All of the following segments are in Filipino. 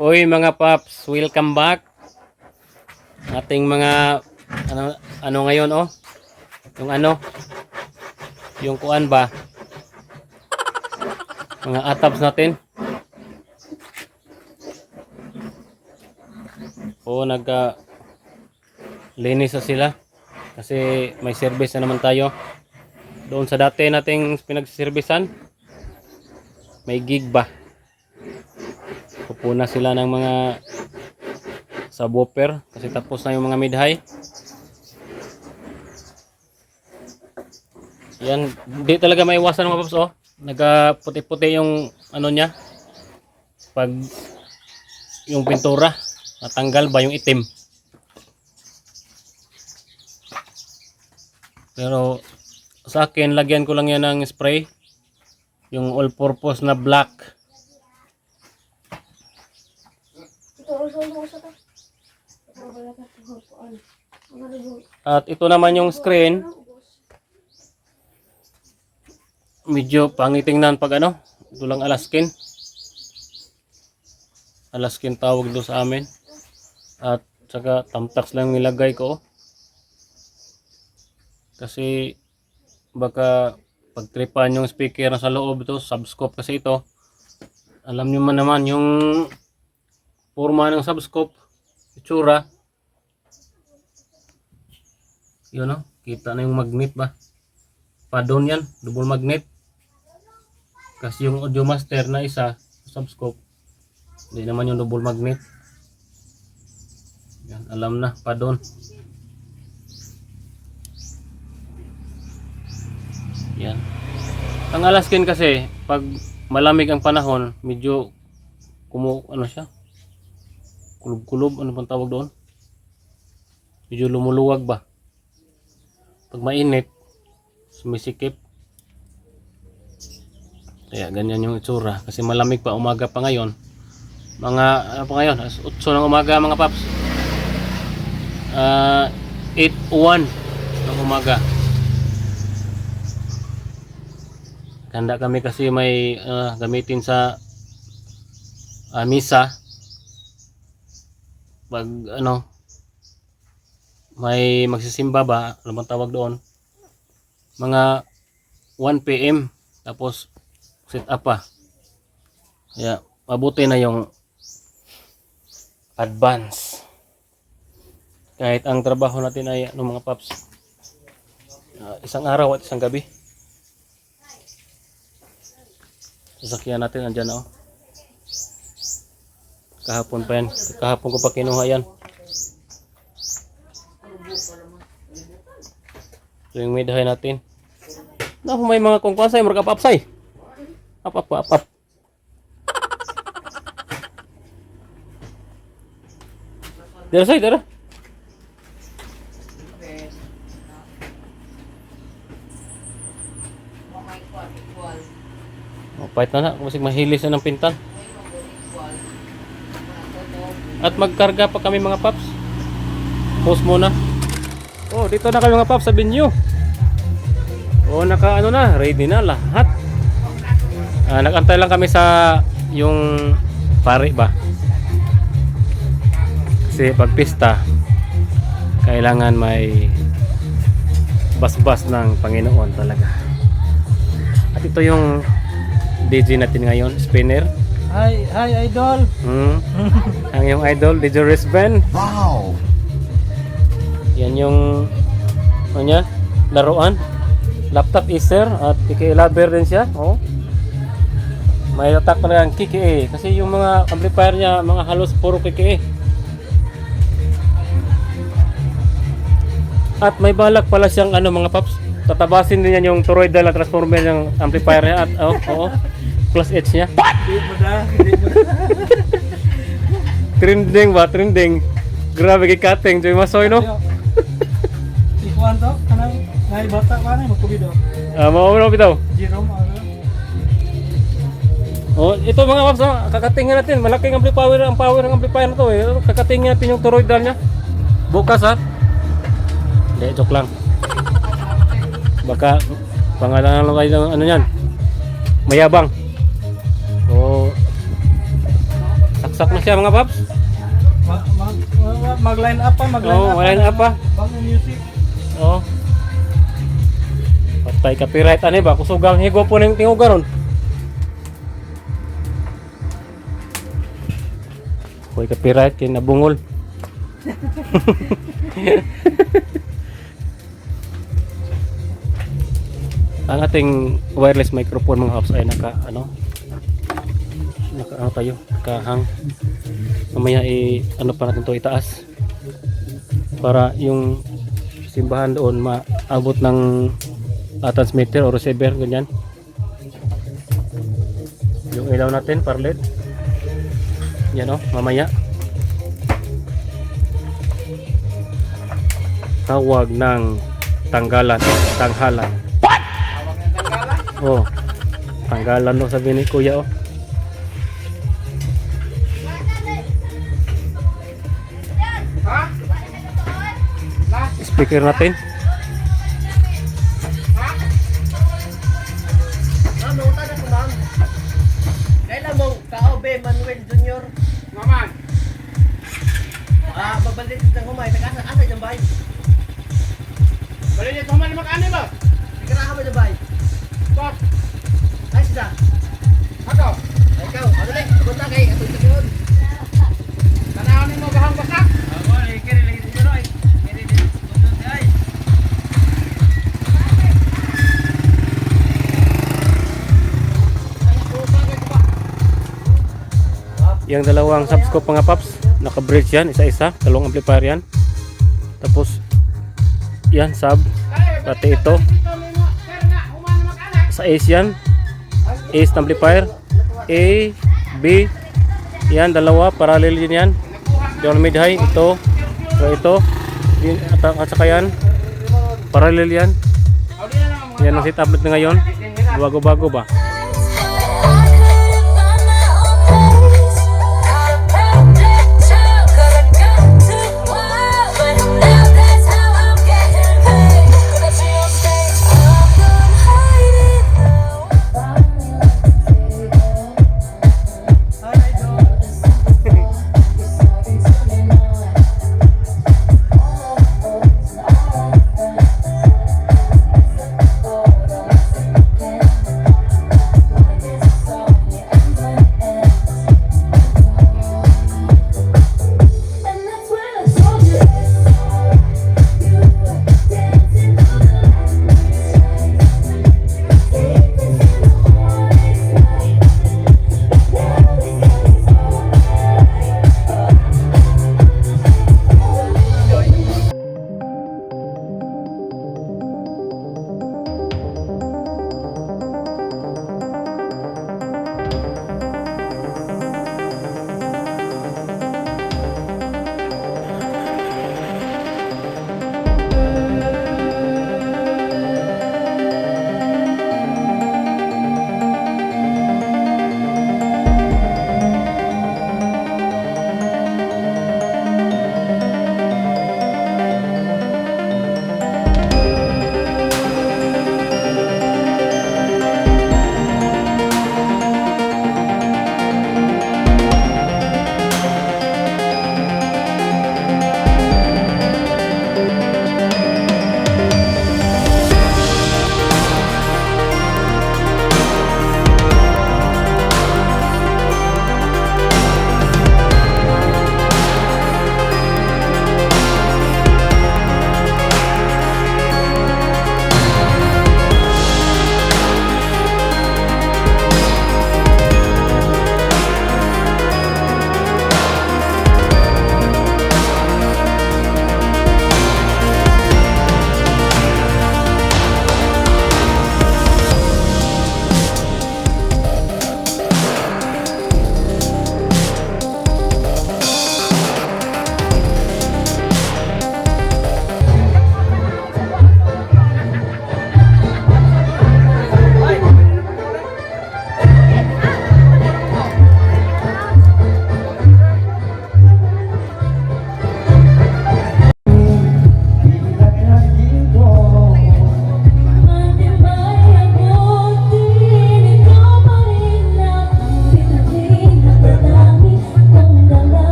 Hoy mga paps, welcome back. Ating mga ano ngayon oh. Yung yung kuan ba? Mga atabs natin. Nagka linis na sila kasi may service na naman tayo. Doon sa dati nating pinagservisan, may gig ba? Pupuna sila ng mga subwoofer kasi tapos na yung mga mid-high. Yan, hindi talaga maiwasan mga paps oh. Nagputi-puti yung niya. Pag yung pintura, natanggal ba yung itim. Pero sa akin, lagyan ko lang yan ng spray. Yung all-purpose na black. At ito naman yung screen. Medyo pangitingnan pag ito lang Alaskin. Alaskin tawag doon sa amin. At saka tamtax lang nilagay ko. Kasi baka pagtripan yung speaker na sa loob ito, subscope kasi ito. Alam niyo man naman yung forma ng subscope, itsura. Yun o, kita na yung magnet ba? Padon yan, double magnet. Kasi yung audio master na isa, subscope, hindi naman yung double magnet. Yan, alam na, padon. Yan. Ang Alaskin kasi, pag malamig ang panahon, medyo siya? Kulob-kulob, ano pang tawag doon? Medyo lumuluwag ba? Pag mainit, sumisikip. Kaya ganyan yung itsura. Kasi malamig pa, umaga pa ngayon. Mga, ano pa ngayon? 8 ng umaga mga paps. 8:01 ng umaga. Handa kami kasi may gamitin sa misa. Pag may magsisimba ba, ano bang tawag doon? Mga 1 PM. Tapos sit up pa. Kaya mabuti na yung advance. Kahit ang trabaho natin ay mga paps, isang araw at isang gabi. Sasakyan natin andyan oh. Kahapon pa yan. Kahapon ko pa kinuha yan. So yung mid-high natin. May mga kungkwansay, marka papsay. Up. Dara say, dara. Pahit na kasi mahilis na ng pintan. At magkarga pa kami mga paps. Pause muna. Dito na kami mga paps sa venue. Naka na, ready na lahat. Nagantay lang kami sa yung pare ba. Kasi pag pista, kailangan may basbas ng Panginoon talaga. At ito yung DJ natin ngayon, spinner. Hi idol. Ang yung idol, DJ Risben. Wow. Yan yung laruan. Laptop Acer at KKA lover din siya. May attack pa na yung KKA kasi yung mga amplifier niya, mga halos puro KKA. At may balak pala siyang mga paps. Tatabasin din yan yung toroidal na transformer ng amplifier niya at plus H niya. Hindi mo na. Trending. Grabe kay cutting, Joy Masoy no. Ikuan to, kanang naibata pa na magkubido. Mao bitaw. Jerome Ito mga paps, kakatingin natin, malaking amplifier ang power ng amplifier na to Kakatingin natin yung toroidal niya. Bukas ha. Hindi, joke lang. Baka pangalan lang kayo ng niyan. Mayabang. Bagsak na siya mga paps. Mag-line up pa, Oo, line up pa. Bagong music. Oo. Patay copyright ani ba? Kusugang higo po ning tingugan ron. Hoy copyright kay nabungol. Ang ating wireless microphone mga apps ay naka ano tayo kahang mamaya ano pa natin to itaas para yung simbahan doon maabot ng transmitter o receiver ganyan yung ilaw natin parlet yan o mamaya tawag ng tanggalan tanghalan. Oh, tanggalan no sabi ni kuya oh. Speaker natin. Ano ta na kumang? Kailan mo kaobe Manuel Jr. Maman. Babalik ng humay asa jang bay. Balik ng humay mag-ani ba? Sigara ka ba jang bay? Stop. Ay sida. Ako. Ay ikaw, ano ni? Punta kay ato sa yun. Tanawin mo bahang basak. Ako ni kiri lagi dito ay. Kiri dito ay. Yang dalawang subscope mga paps, naka-bridge yan, isa-isa, dalawang amplifier yan. Tapos yan sub, pati ito. Sa Ace yan, Ace amplifier, A, B, yan dalawa, parallel din yan. Yung mid high, ito, ito, at saka yan, parallel yan. Yan ang setup na ngayon, bago-bago ba?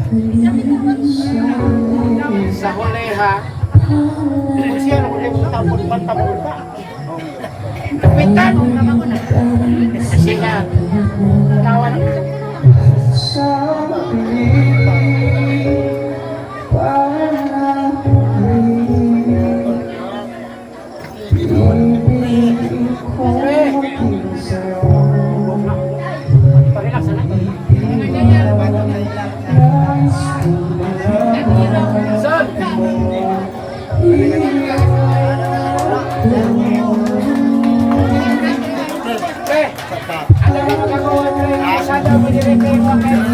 Sa huleha, siya nung ulit tapon pantabon pa. Kapitan, kasi nga, kawan Ano ba magagawa nyo? Asa daw mo nilipin mo kayo?